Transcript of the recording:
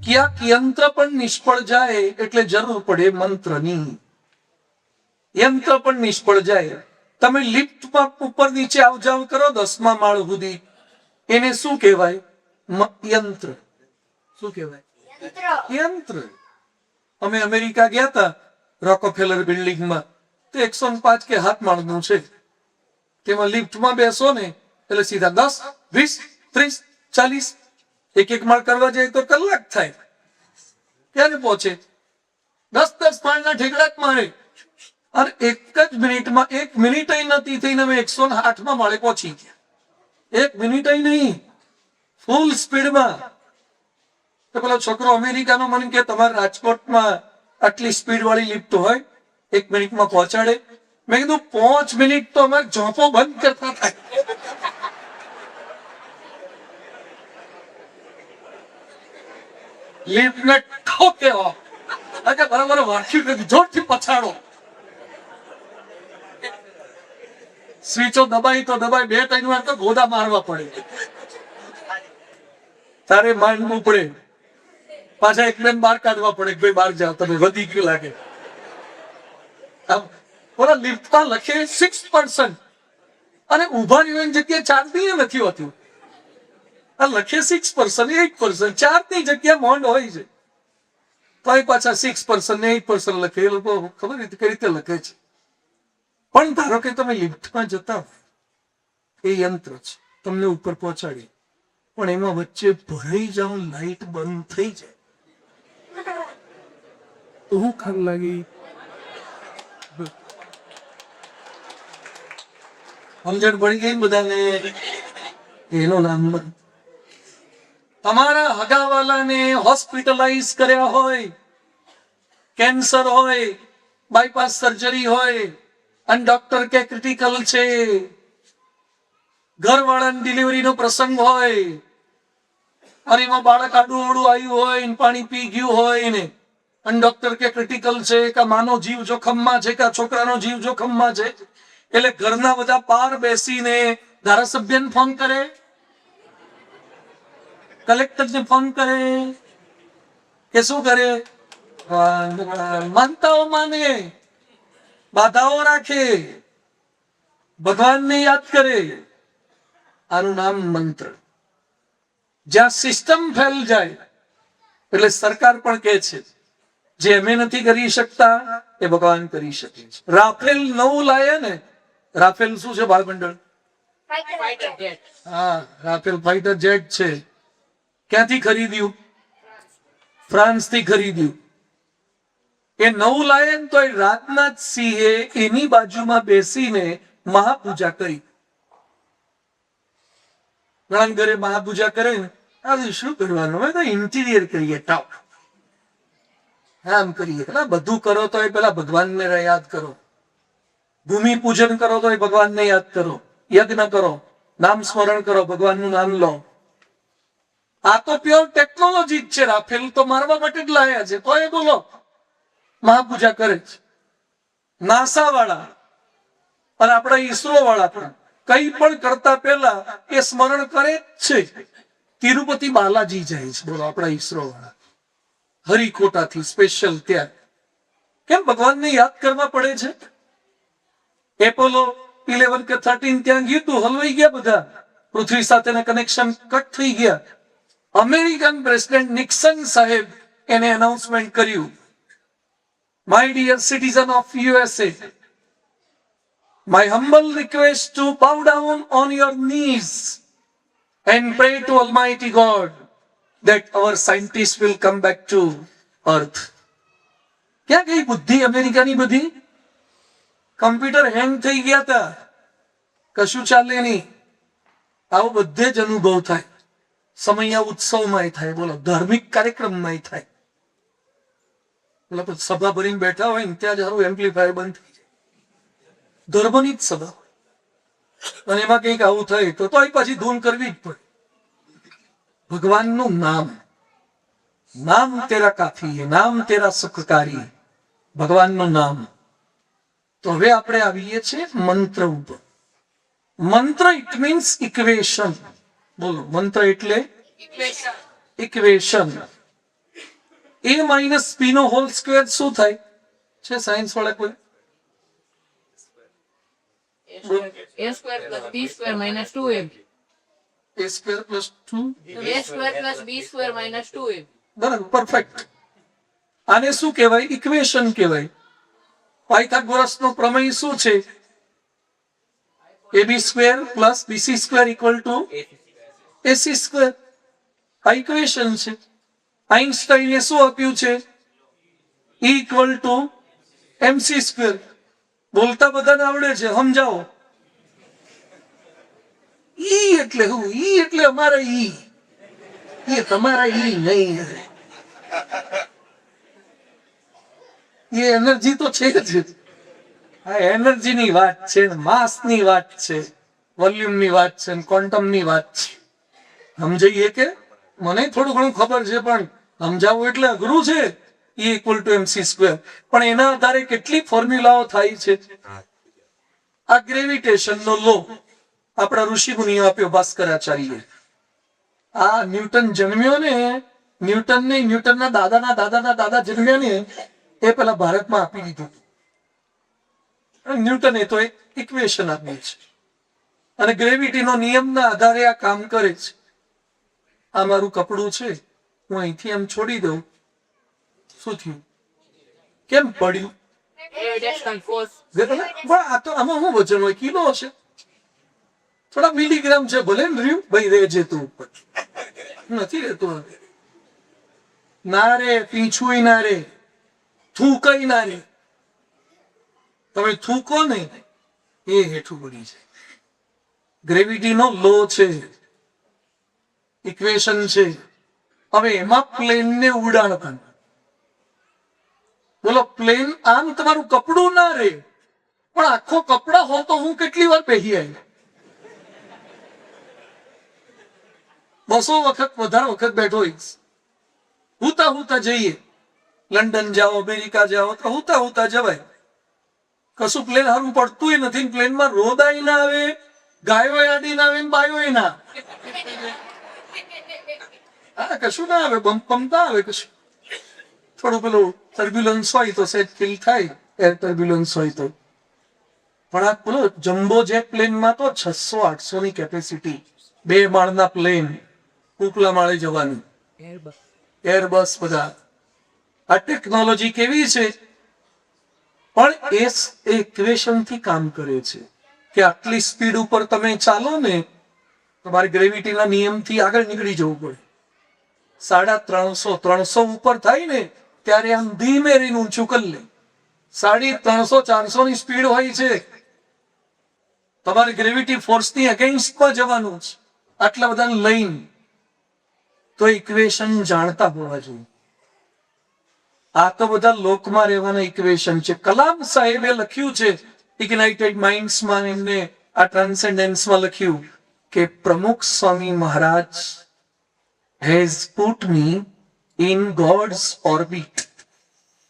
ક્યાંક યંત્ર પણ નિષ્ફળ જાય એટલે જરૂર પડે મંત્રની. યંત્ર પણ નિષ્ફળ જાય. તમે લિફ્ટમાં ઉપર નીચે આવ જાવ કરો 10મા માળ સુધી, એને શું કહેવાય? યંત્ર. શું કહેવાય? યંત્ર. અમે અમેરિકા ગયા હતા, રોકોફેલર બિલ્ડિંગમાં, તો 105 કે 7 માળનું છે. તેમાં લિફ્ટમાં બેસો ને એટલે સીધા 10, 20, 30, 40 એક માળ કરવા જાય તો કલાક થાય. ક્યારે પહોંચે? 10 માળના ઠેકડા જ મારે. અને એક જ મિનિટમાં, 1 મિનિટ નથી થઈને અમે 108મા માળે પહોંચી ગયા. 1 મિનિટ નહીં, ફૂલ સ્પીડમાં. તો પેલો છોકરો અમેરિકાનો મને કે તમારે રાજકોટમાં આટલી સ્પીડ વાળી લિફ્ટ હોય 1 મિનિટમાં પહોંચાડે? મેં કીધું 5 મિનિટ તો અમારે ઝોપો બંધ કરતા થાય. લિફ્ટ ને ઠોકે બરાબર વાંચ્યું, જોરથી પછાડો. સ્વીચો દબાઈ તો દબાઈ, 2-3 વાર તો ગોદા મારવા પડે. તારે માનવું પડે, પાછા એકને બહાર કાઢવા પડે કે ભાઈ બહાર જાઓ, તમે વધી ગયું લાગે. ઓલા લિફ્ટમાં લખે 6% અને ઉભા રહેવાની જગ્યા 4 નથી હોતી. આ લખે 6%, 8%, 4ની જગ્યા મોંડ હોય છે, તો પાછા 6% ને 8% લખે. એ લોકો ખબર કઈ રીતે લખે છે. પણ ધારો કે તમે લિફ્ટમાં જતા, એ યંત્ર છે, તમને ઉપર પહોંચાડે, પણ એમાં વચ્ચે ભરાઈ જાવ, લાઈટ બંધ થઈ જાય તો હું ખાર લાગી? સમજણ પડી ગઈ બધાને? એનું નામ તમારા હગાવાલાને હોસ્પિટલાઇઝ કર્યા હોય, કેન્સર હોય, બાયપાસ સર્જરી હોય, અને ડોક્ટર કે ક્રિટિકલ છે, ઘરવાળાની ડિલિવરીનો પ્રસંગ હોય, અને એમાં બાળક આડું અવળું આવ્યું હોય, પાણી પી ગયું હોય ને, અને ડોક્ટર કે ક્રિટિકલ છે, કે માનો જીવ જોખમમાં છે, કે છોકરાનો જીવ જોખમમાં છે, એટલે ઘરના બધા પાર બેસીને ધારાસભ્યને ફોન કરે, કલેક્ટરને ફોન કરે, કે શું કરે? માનતાઓ માને, બાધાઓ રાખે, ભગવાનને યાદ કરે. આનું નામ મંત્ર. જ્યાં સિસ્ટમ ફેલ જાય એટલે સરકાર પણ કહે છે જે અમે નથી કરી શકતા એ ભગવાન કરી શકે છે. રાફેલ નવું લાયા ને, રાફેલ શું છે? બાળમંડળ. હા, રાફેલ ફાઈટર જેટ છે. ક્યાંથી ખરીદ્યું? ફ્રાન્સ થી ખરીદ્યું. એ નવું લાયા ને તો રાજનાથ સિંહે એની બાજુમાં બેસીને મહાપૂજા કરી. ઘણા ઘરે મહાપૂજા કરે ને, આ શું કરવાનું? હવે તો ઇન્ટિરિયર કરીએ, ટાપ આમ કરીએ. બધું કરો તો એ પેલા ભગવાનને યાદ કરો. ભૂમિ પૂજન કરો તો એ ભગવાનને યાદ કરો. યજ્ઞ કરો, નામ સ્મરણ કરો, ભગવાનનું નામ લો. આ તો પ્યોર ટેકનોલોજી જ છે. રાફેલ તો મારવા માટે જ લાયા છે, તો એ બોલો મહાપૂજા કરે છે. નાસા વાળા અને આપણા ઈસરો વાળા પણ કઈ પણ કરતા પહેલા એ સ્મરણ કરે છે. તિરુપતિ બાલાજી જાય છે, બોલો આપણા ઈસરો વાળા, હરિકોટાથી સ્પેશિયલ ત્યાં. કેમ? ભગવાનને યાદ કરવા પડે છે. એપોલો 11 કે 13 ત્યાં ગયું તું, હલવાઈ ગયા બધા, પૃથ્વી સાથેના કનેક્શન કટ થઈ ગયા. અમેરિકન પ્રેસિડેન્ટ નિક્સન સાહેબ એને એનાઉન્સમેન્ટ કર્યું, My dear citizen of USA, my humble request to bow down on your knees and pray to Almighty God that our scientists will come back to Earth. ક્યાં ગઈ બુદ્ધિ અમેરિકાની? બધી computer હેંગ થઈ ગયા હતા, કશું ચાલે નહીં. આવો બધે જ અનુભવ થાય. સમય ઉત્સવમાં થાય, બોલો ધાર્મિક કાર્યક્રમમાં થાય. સભા ભરીને બેઠા હોય ને ત્યાં જ એમ્પ્લીફાયર બંધ થઈ જાય. ધર્મની જ સભા હોય અને એમાં કંઈક આવું થાય તો પાછી ધૂન કરવી જ પડે. ભગવાનનું નામ, નામ તેરા કાફી, નામ તેરા સુખકારી, ભગવાનનું નામ. તો હવે આપણે આવીએ છીએ મંત્ર ઉપર. મંત્ર ઇટ મીન્સ ઇક્વેશન. બોલો, મંત્ર એટલે ઇક્વેશન. a માઇનસ p નો હોલ સ્ક્વેર શું થાય છે સાયન્સ વાળા કોઈ? a square plus b square minus 2ab. a square plus 2 a square plus b square minus 2ab. બરાબર, પરફેક્ટ. આને શું કહેવાય? ઇક્વેશન કહેવાય. પાયથાગોરસનો પ્રમેય શું છે? ab square plus bc square equal to ac square. આ ઇક્વેશન છે. આઇન્સ્ટાઈને શું આપ્યું છે? E equal to mc square. બોલતા બધાને આવડે છે, સમજાવો. ઈ એટલે હું? ઈ એટલે અમારા ઈ, એ તમારા ઈ નહીં. એ એનર્જી તો છે જ. આ એનર્જીની વાત છે, માસની વાત છે, વોલ્યુમની વાત છે, ક્વોન્ટમની વાત છે. સમજાઈએ કે? મને થોડું ઘણું ખબર છે, પણ સમજાવવું એટલે અઘરું છે. E equal to mc square. પણ એના આધારે કેટલી ફોર્મ્યુલાઓ થાય છે. આ ગ્રેવિટેશનનો લો આપણા ઋષિ મુનિઓ આપ્યો, ભાસ્કરાચાર્ય. આ ન્યૂટન જન્મ્યો ને, ન્યૂટનના દાદાના દાદાના દાદા જન્મ્યા ને, એ પેલા ભારતમાં આપી દીધું. ન્યૂટને તો એક ઇક્વેશન આપી છે, અને ગ્રેવિટીનો નિયમના આધારે આ કામ કરે છે. આ મારું કપડું છે, હું અહીંથી એમ છોડી દઉં, શું થયું? કેમ પડ્યું? Gravitational force. આ તો આમાં શું વજન હોય? કિલો હશે, થોડા મિલીગ્રામ છે, ભલે ને રહ્યું ભાઈ, રેજે તું ઉપર. નથી રહેતું હવે. ના રે, પીછું ના રે, થૂકઈ ના રે. તમે થૂકો ને એ હેઠું પડી જાય. ગ્રેવિટીનો લો છે, ઇક્વેશન છે. હવે એમાં પ્લેનને ઉડાડતા, બોલો, પ્લેન આમ તમારું કપડું ના રે, પણ આખો કપડા હો તો હું કેટલી વાર પહેરી આવી? 200 વખત વધારે વખત બેઠો હોઈશ. હુતા હુતા જઈએ, લંડન જાઓ, અમેરિકા જાઓ, તો હુતા હુતા જવાય. કશું પ્લેન હારું પડતું નથી. પ્લેનમાં રોદાય ના આવે, ગાયો યાદી ના આવે, બાયો ના. હા, કશું ના આવે, બમતા આવે કશું. થોડું પેલું ટર્બ્યુલન્સ હોય તો સેટ ફીલ થાય, એર ટર્બ્યુલન્સ હોય તો. પણ આ પેલો જમ્બો જેટ પ્લેનમાં તો 600-800 ની કેપેસિટી, 2 માળના પ્લેન, ઉપલા માળે જવાનું, એરબસ બધા. આ ટેકનોલોજી કેવી છે? પણ એ ઇક્વેશન થી કામ કરે છે કે આટલી સ્પીડ ઉપર તમે ચાલો ને, તમારે ગ્રેવિટીના નિયમથી આગળ નીકળી જવું પડે. 350 ઉપર થાય ને ત્યારે આમ ધીમે રહીને ઊંચું કરી લે. 350-400 ની સ્પીડ હોય છે. તમારે ગ્રેવિટી ફોર્સની અગેન્સ્ટમાં જવાનું છે, આટલા બધાને લઈને. તો ઇક્વેશન જાણતા હોવા જોઈએ. આ તો બધા લોકમાં રહેવાના ઇક્વેશન છે. કલામ સાહેબે લખ્યું છે ઇગ્નાઇટેડ માઇન્ડ્સમાં, એમને આ ટ્રાન્સેન્ડન્સમાં લખ્યું કે Pramukh Swami Maharaj has put me in God's orbit.